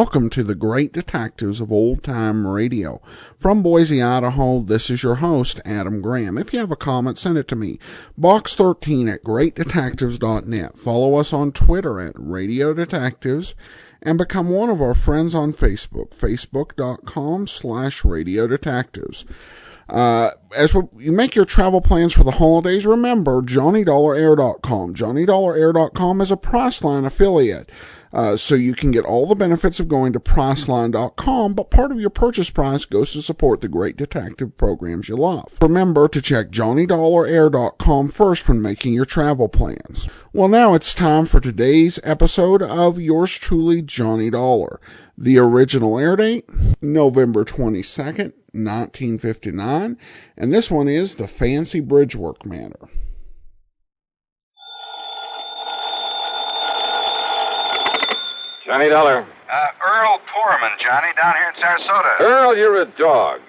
welcome to the Great Detectives of Old Time Radio. From Boise, Idaho, this is your host, Adam Graham. If you have a comment, send it to me. Box13 at greatdetectives.net. Follow us on Twitter at Radio Detectives, and become one of our friends on Facebook, facebook.com/Radio Detectives. As you make your travel plans for the holidays, remember JohnnyDollarAir.com. JohnnyDollarAir.com is a Priceline affiliate. So you can get all the benefits of going to Priceline.com, but part of your purchase price goes to support the great detective programs you love. Remember to check JohnnyDollarAir.com first when making your travel plans. Well, now it's time for today's episode of Yours Truly, Johnny Dollar. The original air date, November 22nd, 1959, and this one is the Fancy Bridgework matter. Johnny Dollar. Earl Poorman, Johnny, down here in Sarasota. Earl, you're a dog.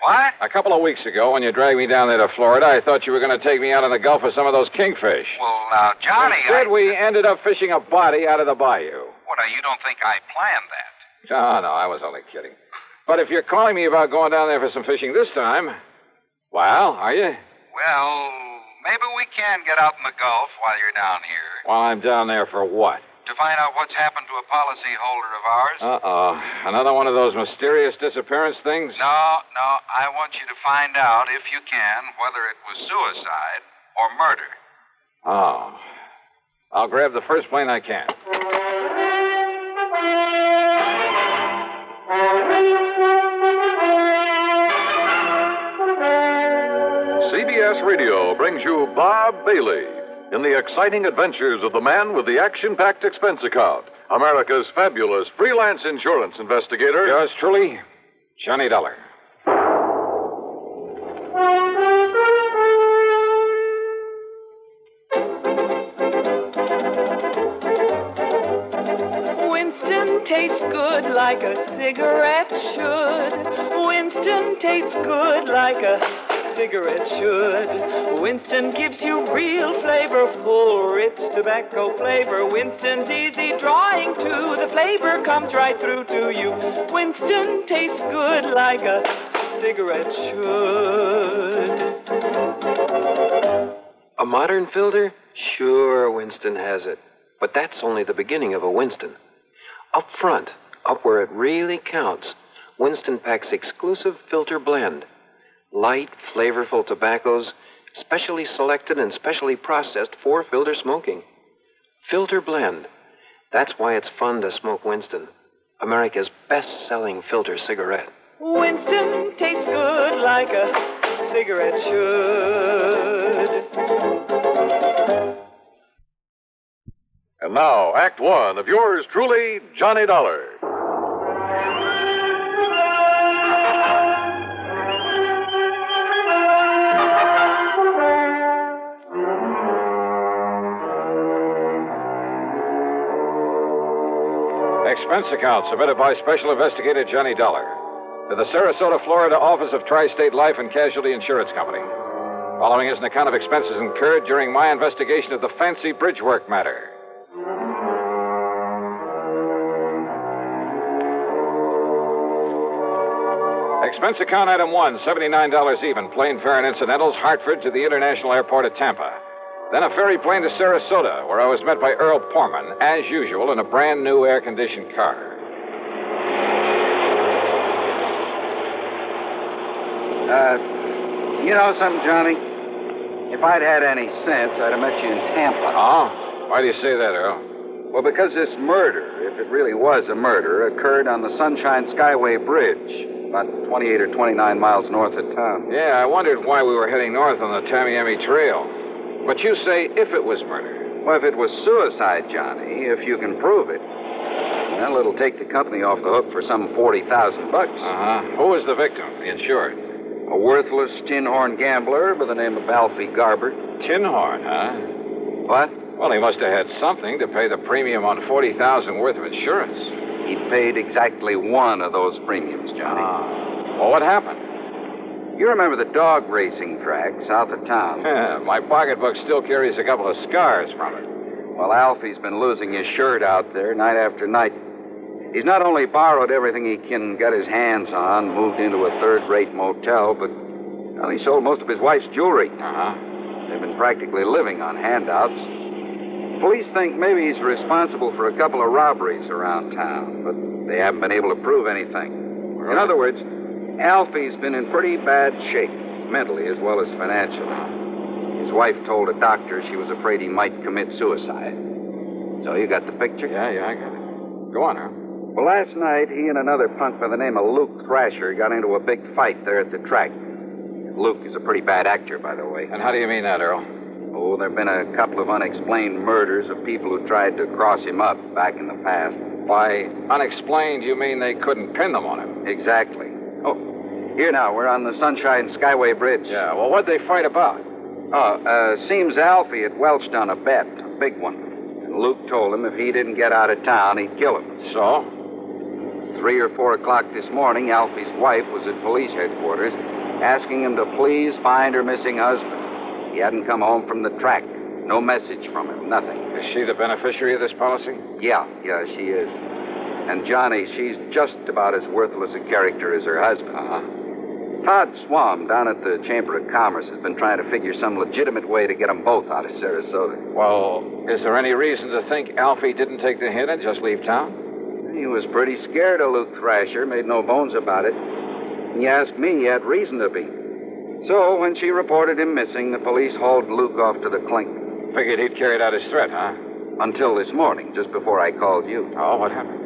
What? A couple of weeks ago, when you dragged me down there to Florida, I thought you were going to take me out in the Gulf for some of those kingfish. Well, now, Johnny, Instead, we ended up fishing a body out of the bayou. What, now, you don't think I planned that? Oh, no, I was only kidding. But if you're calling me about going down there for some fishing this time, well, are you? Well, maybe we can get out in the Gulf while you're down here. While I'm down there for what? To find out what's happened to a policyholder of ours. Uh-oh. Another one of those mysterious disappearance things? No, I want you to find out, if you can, whether it was suicide or murder. Oh. I'll grab the first plane I can. CBS Radio brings you Bob Bailey in the exciting adventures of the man with the action-packed expense account, America's fabulous freelance insurance investigator. Yours truly, Johnny Dollar. Winston tastes good like a cigarette should. Winston tastes good like a cigarette should. Winston gives you real flavor, full, rich tobacco flavor. Winston's easy drawing too. The flavor comes right through to you. Winston tastes good like a cigarette should. A modern filter? Sure, Winston has it. But that's only the beginning of a Winston. Up front, up where it really counts, Winston packs exclusive filter blend. Light, flavorful tobaccos, specially selected and specially processed for filter smoking. Filter blend. That's why it's fun to smoke Winston, America's best-selling filter cigarette. Winston tastes good like a cigarette should. And now, Act One of yours truly, Johnny Dollar. Expense account submitted by Special Investigator Johnny Dollar to the Sarasota, Florida office of Tri-State Life and Casualty Insurance Company. Following is an account of expenses incurred during my investigation of the Fancy Bridgework matter. Expense account item 1, $79 even, plane fare and incidentals, Hartford to the International Airport at Tampa. Then a ferry plane to Sarasota, where I was met by Earl Poorman, as usual, in a brand new air-conditioned car. You know something, Johnny? If I'd had any sense, I'd have met you in Tampa. Oh? Why do you say that, Earl? Well, because this murder, if it really was a murder, occurred on the Sunshine Skyway Bridge, about 28 or 29 miles north of town. Yeah, I wondered why we were heading north on the Tamiami Trail. But you say if it was murder. Well, if it was suicide, Johnny, if you can prove it, well, it'll take the company off the hook for some $40,000. Who was the victim, the insured? A worthless tin horn gambler by the name of Alfie Garber. Tin horn, huh? What? Well, he must have had something to pay the premium on $40,000 worth of insurance. He paid exactly one of those premiums, Johnny. Well, what happened? You remember the dog racing track south of town? My pocketbook still carries a couple of scars from it. Well, Alfie's been losing his shirt out there night after night. He's not only borrowed everything he can get his hands on, moved into a third-rate motel, but well, he sold most of his wife's jewelry. Uh-huh. They've been practically living on handouts. Police think maybe he's responsible for a couple of robberies around town, but they haven't been able to prove anything. In other words, Alfie's been in pretty bad shape, mentally as well as financially. His wife told a doctor she was afraid he might commit suicide. So you got the picture? Yeah, I got it. Go on, Earl. Well, last night, he and another punk by the name of Luke Thrasher got into a big fight there at the track. Luke is a pretty bad actor, by the way. And how do you mean that, Earl? Oh, there have been a couple of unexplained murders of people who tried to cross him up back in the past. By unexplained, you mean they couldn't pin them on him? Exactly. Oh, here now, we're on the Sunshine Skyway Bridge. Yeah, well, what'd they fight about? Seems Alfie had welched on a bet, a big one. And Luke told him if he didn't get out of town, he'd kill him. So? 3 or 4 o'clock this morning, Alfie's wife was at police headquarters asking him to please find her missing husband. He hadn't come home from the track. No message from him, nothing. Is she the beneficiary of this policy? Yeah, she is. And Johnny, she's just about as worthless a character as her husband. Uh-huh. Todd Swam down at the Chamber of Commerce has been trying to figure some legitimate way to get them both out of Sarasota. Well, is there any reason to think Alfie didn't take the hint and just leave town? He was pretty scared of Luke Thrasher, made no bones about it. And you ask me, he had reason to be. So, when she reported him missing, the police hauled Luke off to the clink. Figured he'd carried out his threat, huh? Until this morning, just before I called you. Oh, what happened?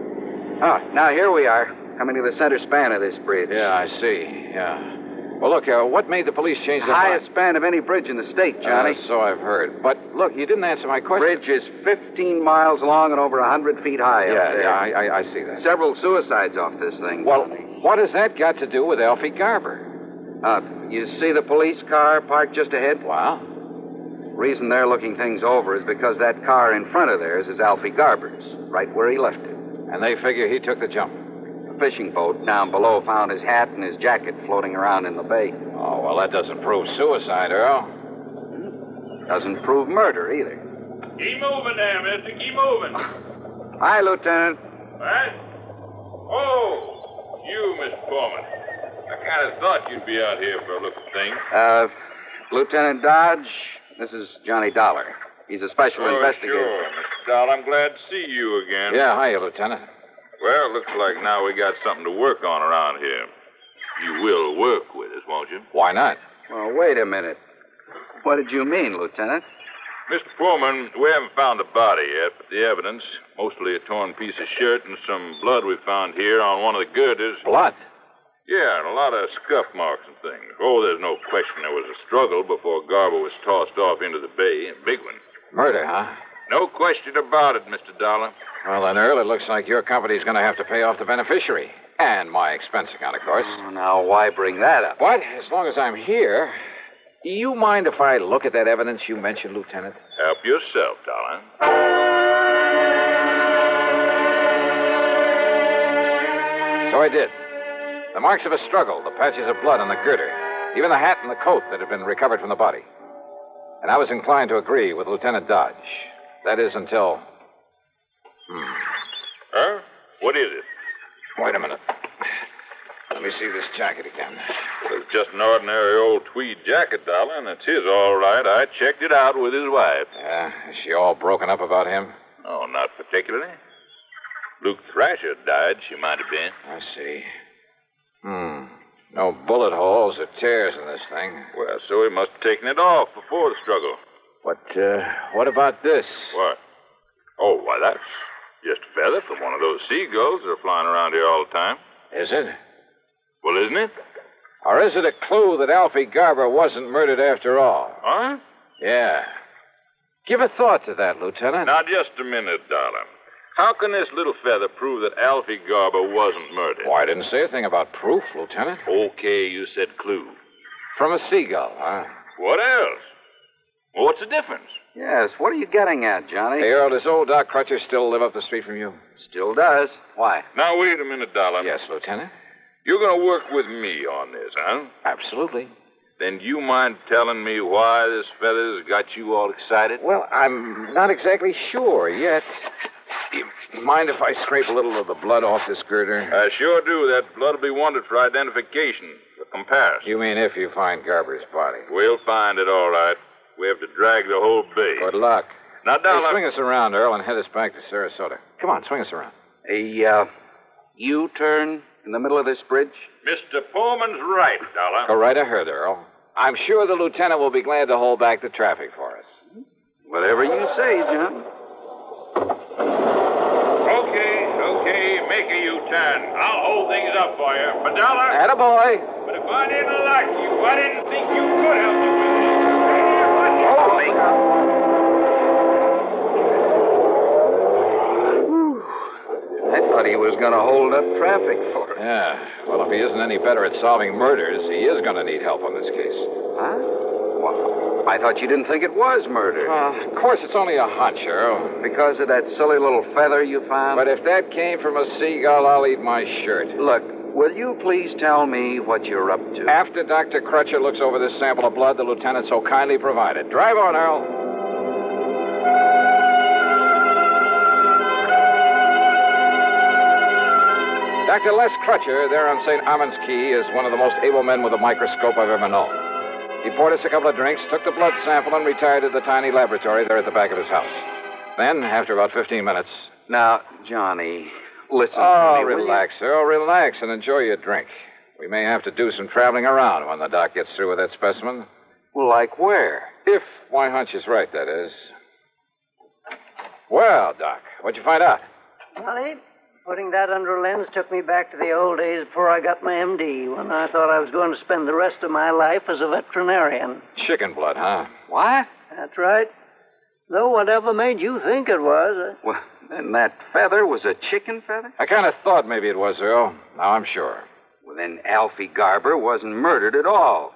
Now here we are, coming to the center span of this bridge. Yeah, I see. Yeah. Well, look, what made the police change their highest mind? span of any bridge in the state, Johnny. So I've heard. But, look, you didn't answer my question. Bridge is 15 miles long and over 100 feet high up there. Yeah, I see that. Several suicides off this thing, Well, Johnny. what has that got to do with Alfie Garber? You see the police car parked just ahead? Well? Reason they're looking things over is because that car in front of theirs is Alfie Garber's, right where he left it. And they figure he took the jump. A fishing boat down below found his hat and his jacket floating around in the bay. Oh, well, that doesn't prove suicide, Earl. Doesn't prove murder, either. Keep moving there, mister. Keep moving. Hi, Lieutenant. What? Oh, you, Mr. Foreman. I kind of thought you'd be out here for a look at things. Lieutenant Dodge, this is Johnny Dollar. He's a special investigator. Sure, Mr. Dahl. I'm glad to see you again. Yeah, hiya, Lieutenant. Well, looks like now we got something to work on around here. You will work with us, won't you? Why not? Well, wait a minute. What did you mean, Lieutenant? Mr. Foreman, we haven't found a body yet, but the evidence, mostly a torn piece of shirt and some blood we found here on one of the girders. Blood? Yeah, and a lot of scuff marks and things. Oh, there's no question there was a struggle before Garber was tossed off into the bay. A big one. Murder, huh? No question about it, Mr. Dollar. Well, then, Earl, it looks like your company's going to have to pay off the beneficiary. And my expense account, of course. Oh, now, why bring that up? But as long as I'm here, do you mind if I look at that evidence you mentioned, Lieutenant? Help yourself, Dollar. So I did. The marks of a struggle, the patches of blood on the girder, even the hat and the coat that had been recovered from the body. And I was inclined to agree with Lieutenant Dodge. That is until... Huh? What is it? Wait a minute. Let me see this jacket again. It's just an ordinary old tweed jacket, Dollar, and it's his all right. I checked it out with his wife. Yeah? Is she all broken up about him? Oh, not particularly. Luke Thrasher died, she might have been. I see. No bullet holes or tears in this thing. Well, so he must have taken it off before the struggle. But, what about this? What? Oh, why, that's just a feather from one of those seagulls that are flying around here all the time. Is it? Well, isn't it? Or is it a clue that Alfie Garber wasn't murdered after all? Huh? Yeah. Give a thought to that, Lieutenant. Now, just a minute, Dollar. How can this little feather prove that Alfie Garber wasn't murdered? Why, I didn't say a thing about proof, Lieutenant. Okay, you said clue. From a seagull, huh? What else? Well, what's the difference? Yes, what are you getting at, Johnny? Hey, Earl, does old Doc Crutcher still live up the street from you? Still does. Why? Now, wait a minute, Dollar. Yes, Lieutenant. You're going to work with me on this, huh? Absolutely. Then do you mind telling me why this feather's got you all excited? Well, I'm not exactly sure yet. Mind if I scrape a little of the blood off this girder? I sure do. That blood will be wanted for identification, for comparison. You mean if you find Garber's body? We'll find it all right. We have to drag the whole bay. Good luck. Now, Hey, Dollar. swing us around, Earl, and head us back to Sarasota. Come on, swing us around. A U-turn in the middle of this bridge? Mr. Pullman's right, Dollar. Go right ahead, Earl. I'm sure the lieutenant will be glad to hold back the traffic for us. Whatever you say, John. Okay, make a U-turn. I'll hold things up for you. But, Dollar, Attaboy. but if I didn't like you, I didn't think you could help me with this. Holy. I thought he was going to hold up traffic for us. Yeah. Well, if he isn't any better at solving murders, he is going to need help on this case. Huh? Well, I thought you didn't think it was murder. Of course, it's only a hunch, Earl. Because of that silly little feather you found? But if that came from a seagull, I'll eat my shirt. Look, will you please tell me what you're up to? After Dr. Crutcher looks over this sample of blood the lieutenant so kindly provided. Drive on, Earl. Dr. Les Crutcher, there on St. Armand's Key, is one of the most able men with a microscope I've ever known. He poured us a couple of drinks, took the blood sample, and retired to the tiny laboratory there at the back of his house. Then, after about 15 minutes... Now, Johnny, listen Oh, to me. relax, Earl, relax, and enjoy your drink. We may have to do some traveling around when the doc gets through with that specimen. Well, like where? If my hunch is right, that is. Well, Doc, what'd you find out? Johnny, putting that under a lens took me back to the old days before I got my MD, when I thought I was going to spend the rest of my life as a veterinarian. Chicken blood, huh? What? That's right. Though whatever made you think it was, Well, then that feather was a chicken feather? I kind of thought maybe it was, Earl. Now I'm sure. Well, then Alfie Garber wasn't murdered at all.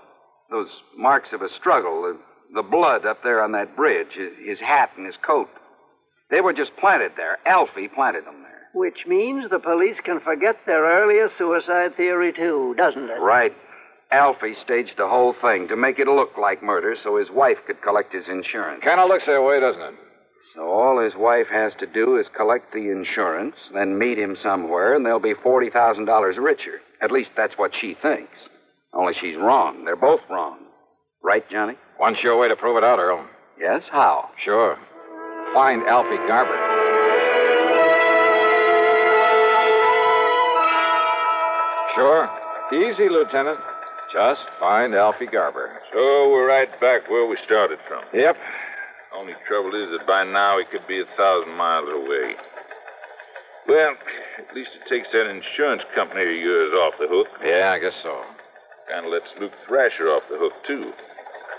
Those marks of a struggle, the blood up there on that bridge, his hat and his coat, they were just planted there. Alfie planted them there. which means the police can forget their earlier suicide theory, too, doesn't it? Right. Alfie staged the whole thing to make it look like murder so his wife could collect his insurance. Kind of looks that way, doesn't it? So all his wife has to do is collect the insurance, then meet him somewhere, and they'll be $40,000 richer. At least that's what she thinks. Only she's wrong. They're both wrong. Right, Johnny? One sure way to prove it out, Earl. Yes? How? Sure. Find Alfie Garber. Sure. Easy, Lieutenant. Just find Alfie Garber. So we're right back where we started from. Yep. Only trouble is that by now he could be 1,000 miles away. Well, at least it takes that insurance company of yours off the hook. Yeah, I guess so. Kind of lets Luke Thrasher off the hook, too.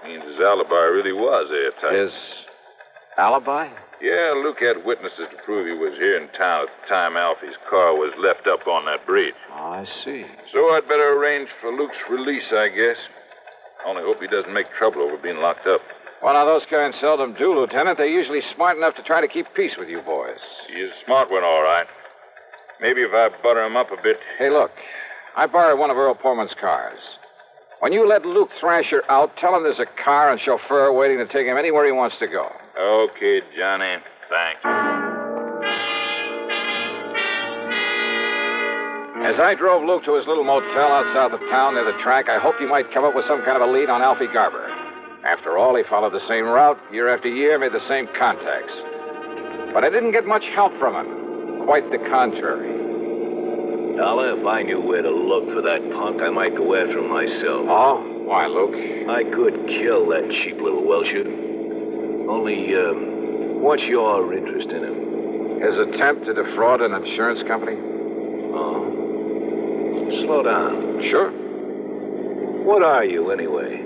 Means his alibi really was airtight. His alibi? Yeah, Luke had witnesses to prove he was here in town at the time Alfie's car was left up on that bridge. Oh, I see. So I'd better arrange for Luke's release, I guess. Only hope he doesn't make trouble over being locked up. Well, now, those kinds seldom do, Lieutenant. They're usually smart enough to try to keep peace with you boys. He is a smart one, all right. Maybe if I butter him up a bit. Hey, look. I borrowed one of Earl Pullman's cars. When you let Luke Thrasher out, tell him there's a car and chauffeur waiting to take him anywhere he wants to go. Okay, Johnny. Thanks. As I drove Luke to his little motel out south of town near the track, I hoped he might come up with some kind of a lead on Alfie Garber. After all, he followed the same route year after year, made the same contacts. But I didn't get much help from him. Quite the contrary. Dollar, if I knew where to look for that punk, I might go after him myself. Oh? Why, Luke? I could kill that cheap little Welshie. Only, what's your interest in him? His attempt to defraud an insurance company? Oh. Slow down. Sure. What are you, anyway?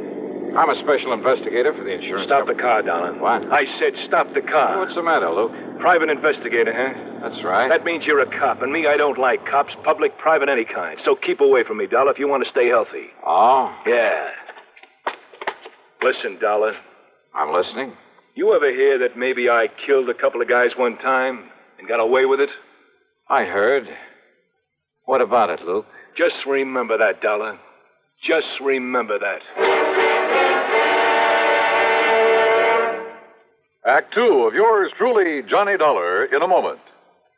I'm a special investigator for the insurance Stop company. the car, Dollar. What? I said stop the car. What's the matter, Luke? Private investigator, huh? That's right. That means you're a cop, and me, I don't like cops, public, private, any kind. So keep away from me, Dollar, if you want to stay healthy. Oh? Yeah. Listen, Dollar. I'm listening. You ever hear that maybe I killed a couple of guys one time and got away with it? I heard. What about it, Luke? Just remember that, Dollar. Just remember that. Act 2 of yours truly, Johnny Dollar, in a moment.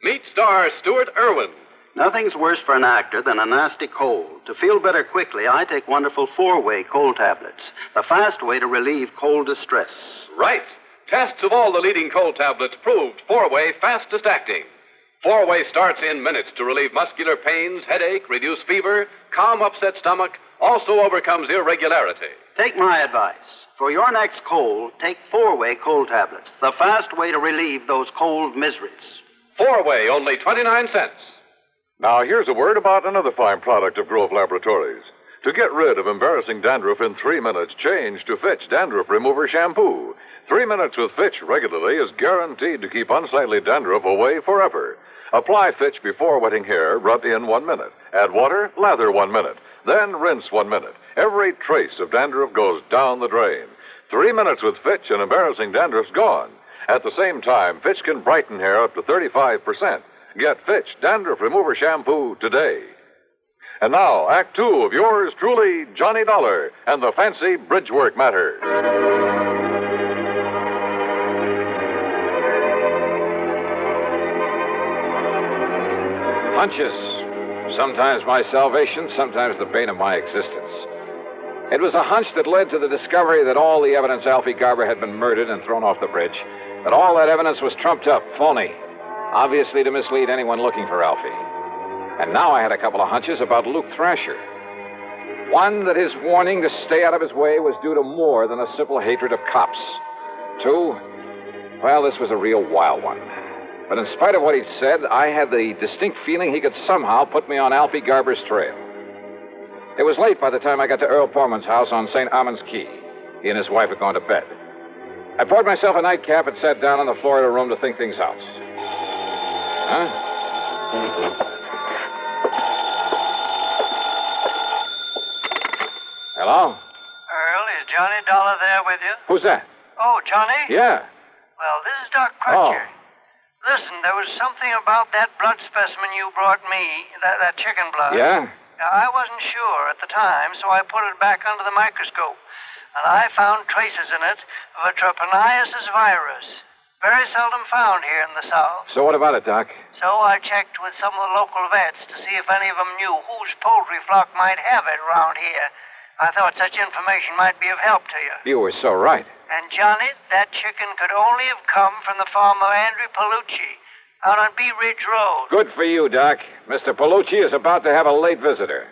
Meet star Stuart Irwin. Nothing's worse for an actor than a nasty cold. To feel better quickly, I take wonderful 4-way cold tablets, the fast way to relieve cold distress. Right. Tests of all the leading cold tablets proved 4-way fastest acting. 4-way starts in minutes to relieve muscular pains, headache, reduce fever, calm upset stomach, also overcomes irregularity. Take my advice. For your next cold, take 4-way cold tablets, the fast way to relieve those cold miseries. 4-way, only 29 cents. Now, here's a word about another fine product of Grove Laboratories. To get rid of embarrassing dandruff in 3 minutes, change to Fitch Dandruff Remover Shampoo. 3 minutes with Fitch regularly is guaranteed to keep unsightly dandruff away forever. Apply Fitch before wetting hair, rub in 1 minute. Add water, lather 1 minute. Then rinse 1 minute. Every trace of dandruff goes down the drain. 3 minutes with Fitch and embarrassing dandruff's gone. At the same time, Fitch can brighten hair up to 35%. Get Fitch Dandruff Remover Shampoo today. And now, Act 2 of yours truly, Johnny Dollar, and the fancy Bridgework matter. Hunches. Sometimes my salvation, sometimes the bane of my existence. It was a hunch that led to the discovery that all the evidence Alfie Garber had been murdered and thrown off the bridge, that all that evidence was trumped up, phony, obviously to mislead anyone looking for Alfie. And now I had a couple of hunches about Luke Thrasher. One, that his warning to stay out of his way was due to more than a simple hatred of cops. Two, well, this was a real wild one. But in spite of what he'd said, I had the distinct feeling he could somehow put me on Alfie Garber's trail. It was late by the time I got to Earl Portman's house on St. Armand's Key. He and his wife had gone to bed. I poured myself a nightcap and sat down on the floor of the room to think things out. Huh? Hello? Earl, is Johnny Dollar there with you? Who's that? Oh, Johnny? Yeah. Well, this is Doc Crutcher. Listen, there was something about that blood specimen you brought me, that chicken blood. Yeah? I wasn't sure at the time, so I put it back under the microscope. And I found traces in it of a trypanosomus virus. Very seldom found here in the South. So what about it, Doc? So I checked with some of the local vets to see if any of them knew whose poultry flock might have it around here. I thought such information might be of help to you. You were so right. And, Johnny, that chicken could only have come from the farm of Andrew Palucci out on Bee Ridge Road. Good for you, Doc. Mr. Palucci is about to have a late visitor.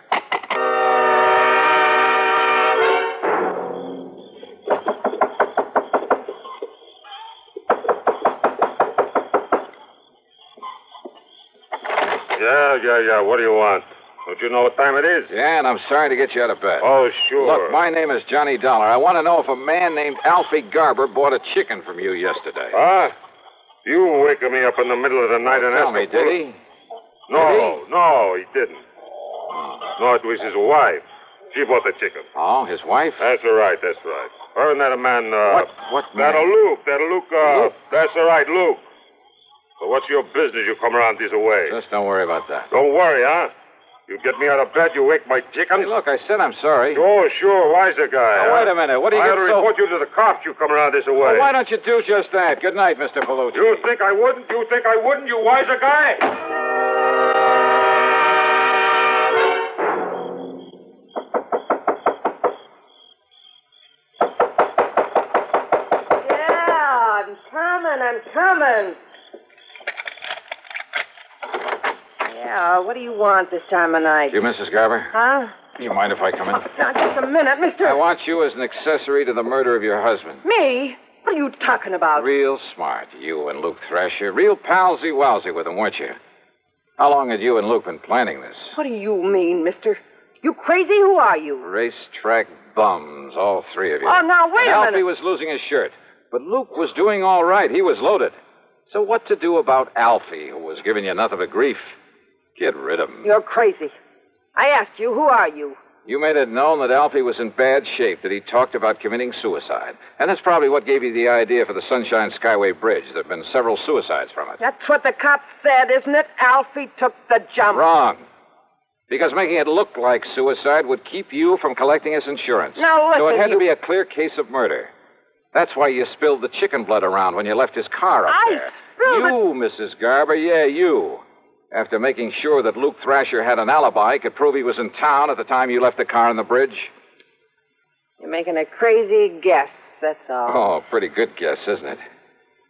Yeah. What do you want? Don't you know what time it is? Yeah, and I'm sorry to get you out of bed. Oh, sure. Look, my name is Johnny Dollar. I want to know if a man named Alfie Garber bought a chicken from you yesterday. Huh? You waking me up in the middle of the night and tell me, did he? No, he didn't. No, it was his wife. She bought the chicken. Oh, his wife? That's right. Her and that man, What man? That'll Luke. Luke? That's all right, Luke. So what's your business you come around this way? Just don't worry about that. Don't worry, huh? You get me out of bed, you wake my chicken? Hey, look, I said I'm sorry. Oh, sure, wiser guy. Now, wait a minute. What do you I get ought to so... report you to the cops, you come around this way. Well, why don't you do just that? Good night, Mr. Palucci. You think I wouldn't? You wiser guy? Yeah, I'm coming. Yeah, what do you want this time of night? You, Mrs. Garber? Huh? You mind if I come in? Now, just a minute, mister. I want you as an accessory to the murder of your husband. Me? What are you talking about? Real smart, you and Luke Thrasher. Real palsy-walsy with him, weren't you? How long had you and Luke been planning this? What do you mean, mister? You crazy? Who are you? Racetrack bums, all three of you. Oh, now, wait a minute. Alfie was losing his shirt, but Luke was doing all right. He was loaded. So what to do about Alfie, who was giving you nothing but grief? Get rid of him. You're crazy. I asked you, who are you? You made it known that Alfie was in bad shape, that he talked about committing suicide. And that's probably what gave you the idea for the Sunshine Skyway Bridge. There have been several suicides from it. That's what the cop said, isn't it? Alfie took the jump. Wrong. Because making it look like suicide would keep you from collecting his insurance. Now, listen, so it had to be a clear case of murder. That's why you spilled the chicken blood around when you left his car up there. You, Mrs. Garber, yeah, you. After making sure that Luke Thrasher had an alibi, could prove he was in town at the time you left the car on the bridge. You're making a crazy guess, that's all. Oh, pretty good guess, isn't it?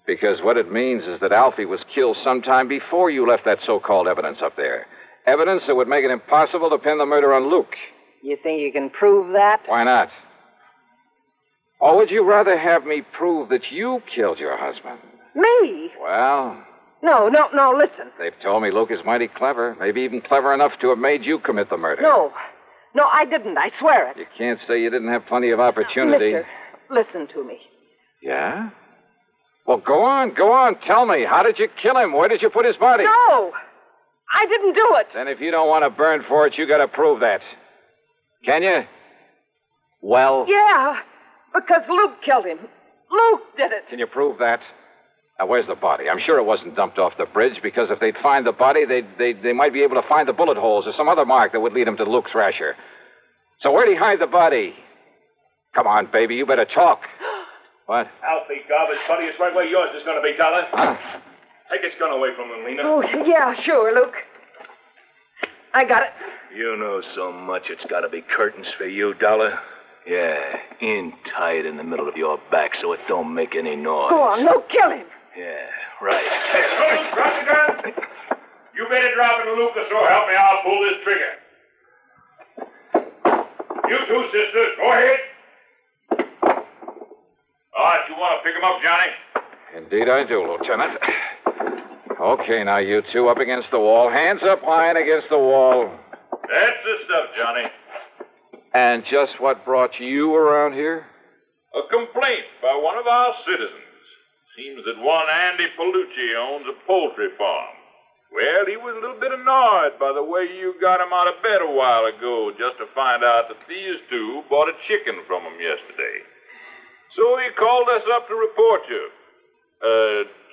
Because what it means is that Alfie was killed sometime before you left that so-called evidence up there. Evidence that would make it impossible to pin the murder on Luke. You think you can prove that? Why not? Or would you rather have me prove that you killed your husband? Me? Well... No, listen. They've told me Luke is mighty clever, maybe even clever enough to have made you commit the murder. No, I didn't. I swear it. You can't say you didn't have plenty of opportunity. Mister, listen to me. Yeah? Well, go on. Tell me. How did you kill him? Where did you put his body? No! I didn't do it. Then if you don't want to burn for it, you got to prove that. Can you? Well? Yeah, because Luke killed him. Luke did it. Can you prove that? Now, where's the body? I'm sure it wasn't dumped off the bridge, because if they'd find the body, they might be able to find the bullet holes or some other mark that would lead them to Luke Thrasher. So where'd he hide the body? Come on, baby, you better talk. What? Alfie Garber's body is right where yours is going to be, Dollar. Take his gun away from him, Lena. Oh, yeah, sure, Luke. I got it. You know so much it's got to be curtains for you, Dollar. Yeah, in tight in the middle of your back so it don't make any noise. Go on, Luke, kill him. Yeah, right. Hey, Luke, drop the gun. You better drop it, Luke, or so help me, I'll pull this trigger. You two, sisters, go ahead. All right, you want to pick him up, Johnny? Indeed I do, Lieutenant. Okay, now you two up against the wall. Hands up high and against the wall. That's the stuff, Johnny. And just what brought you around here? A complaint by one of our citizens. Seems that one Andy Palucci owns a poultry farm. Well, he was a little bit annoyed by the way you got him out of bed a while ago just to find out that these two bought a chicken from him yesterday. So he called us up to report you.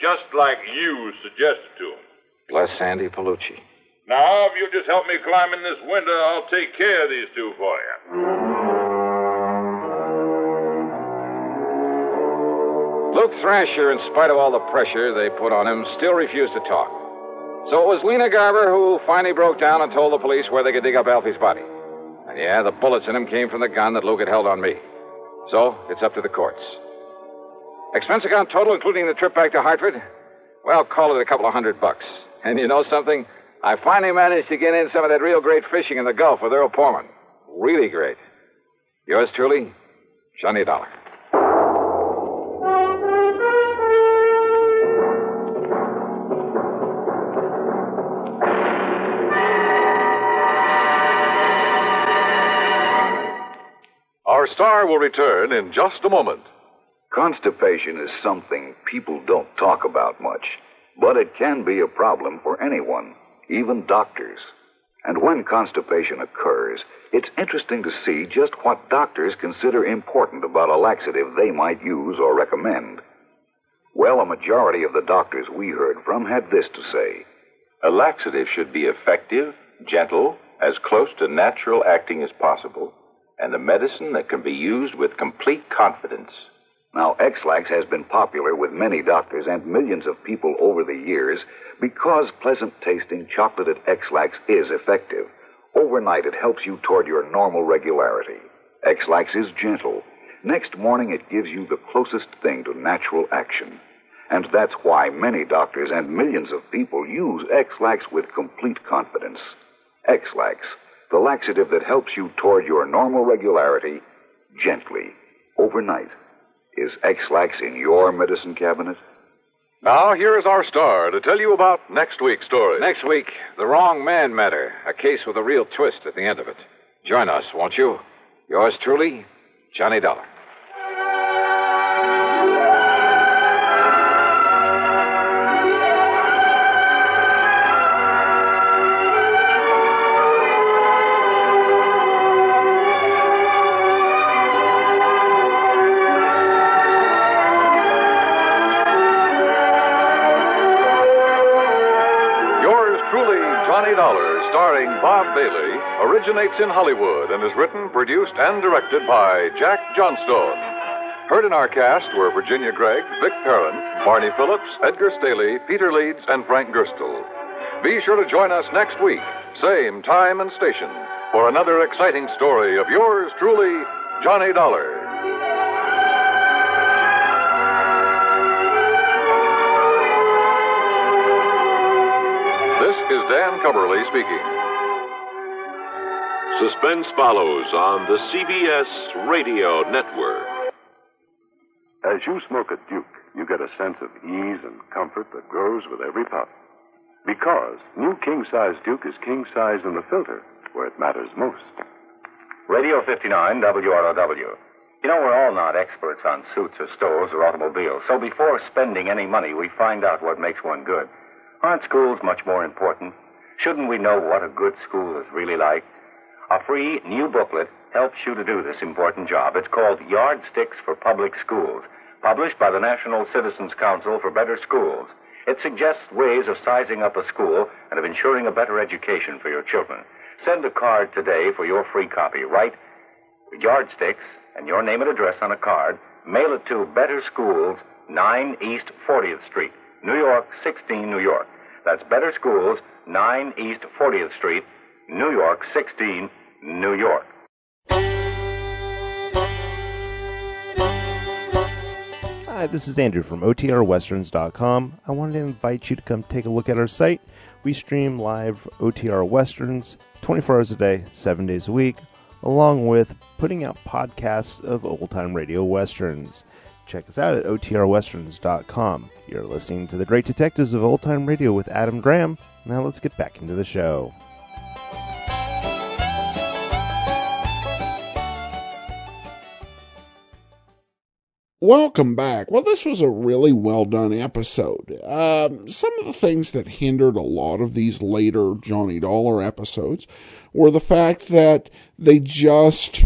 Just like you suggested to him. Bless Andy Palucci. Now, if you'll just help me climb in this window, I'll take care of these two for you. Luke Thrasher, in spite of all the pressure they put on him, still refused to talk. So it was Lena Garber who finally broke down and told the police where they could dig up Alfie's body. And yeah, the bullets in him came from the gun that Luke had held on me. So it's up to the courts. Expense account total, including the trip back to Hartford? Well, call it $200. And you know something? I finally managed to get in some of that real great fishing in the Gulf with Earl Portman. Really great. Yours truly, Johnny Dollar. Our star will return in just a moment. Constipation is something people don't talk about much, but it can be a problem for anyone, even doctors. And when constipation occurs, it's interesting to see just what doctors consider important about a laxative they might use or recommend. Well, a majority of the doctors we heard from had this to say. A laxative should be effective, gentle, as close to natural acting as possible, and a medicine that can be used with complete confidence. Now, X-Lax has been popular with many doctors and millions of people over the years because pleasant-tasting chocolated X-Lax is effective. Overnight, it helps you toward your normal regularity. X-Lax is gentle. Next morning, it gives you the closest thing to natural action. And that's why many doctors and millions of people use X-Lax with complete confidence. X-Lax, the laxative that helps you toward your normal regularity gently, overnight. Is X-Lax in your medicine cabinet? Now, here is our star to tell you about next week's story. Next week, The Wrong Man Matter, a case with a real twist at the end of it. Join us, won't you? Yours truly, Johnny Dollar. Johnny Dollar, starring Bob Bailey, originates in Hollywood and is written, produced, and directed by Jack Johnstone. Heard in our cast were Virginia Gregg, Vic Perrin, Barney Phillips, Edgar Staley, Peter Leeds, and Frank Gerstle. Be sure to join us next week, same time and station, for another exciting story of yours truly, Johnny Dollar. This is Dan Cumberly speaking. Suspense follows on the CBS Radio Network. As you smoke a Duke, you get a sense of ease and comfort that grows with every puff. Because new king-size Duke is king-size in the filter, where it matters most. Radio 59, WROW. You know, we're all not experts on suits or stoves or automobiles, so before spending any money, we find out what makes one good. Aren't schools much more important? Shouldn't we know what a good school is really like? A free new booklet helps you to do this important job. It's called Yardsticks for Public Schools, published by the National Citizens Council for Better Schools. It suggests ways of sizing up a school and of ensuring a better education for your children. Send a card today for your free copy. Write Yardsticks and your name and address on a card. Mail it to Better Schools, 9 East 40th Street, New York, 16, New York. That's Better Schools, 9 East 40th Street, New York, 16, New York. Hi, this is Andrew from OTRWesterns.com. I wanted to invite you to come take a look at our site. We stream live OTR Westerns 24 hours a day, 7 days a week, along with putting out podcasts of old-time radio westerns. Check us out at OTRWesterns.com. You're listening to The Great Detectives of Old Time Radio with Adam Graham. Now let's get back into the show. Welcome back. Well, this was a really well-done episode. Some of the things that hindered a lot of these later Johnny Dollar episodes were the fact that they just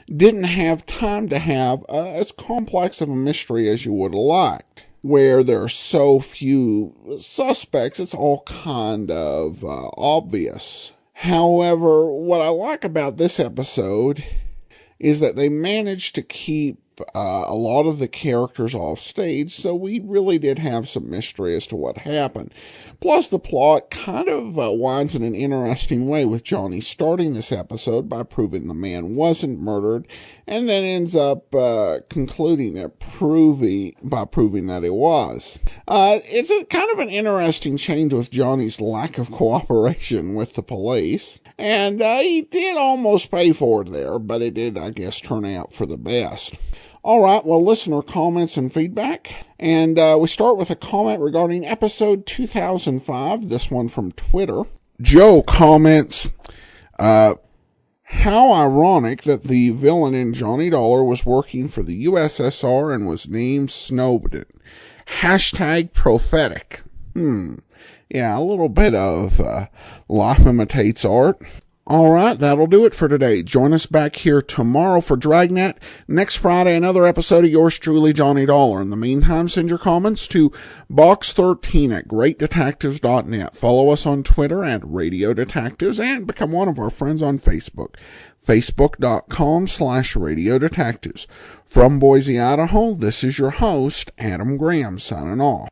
didn't have time to have as complex of a mystery as you would have liked. Where there are so few suspects, it's all kind of obvious. However, what I like about this episode is that they managed to keep a lot of the characters off stage, so we really did have some mystery as to what happened. Plus, the plot kind of winds in an interesting way, with Johnny starting this episode by proving the man wasn't murdered, and then ends up concluding that by proving that it was. It's a kind of an interesting change with Johnny's lack of cooperation with the police. And he did almost pay for it there, but it did, I guess, turn out for the best. All right, well, listener comments and feedback. And we start with a comment regarding episode 2005, this one from Twitter. Joe comments, how ironic that the villain in Johnny Dollar was working for the USSR and was named Snowden. Hashtag prophetic. Yeah, a little bit of life imitates art. All right, that'll do it for today. Join us back here tomorrow for Dragnet. Next Friday, another episode of yours truly, Johnny Dollar. In the meantime, send your comments to box13@greatdetectives.net. Follow us on Twitter at Radio Detectives and become one of our friends on Facebook. Facebook.com/Radio Detectives. From Boise, Idaho, this is your host, Adam Graham, signing off.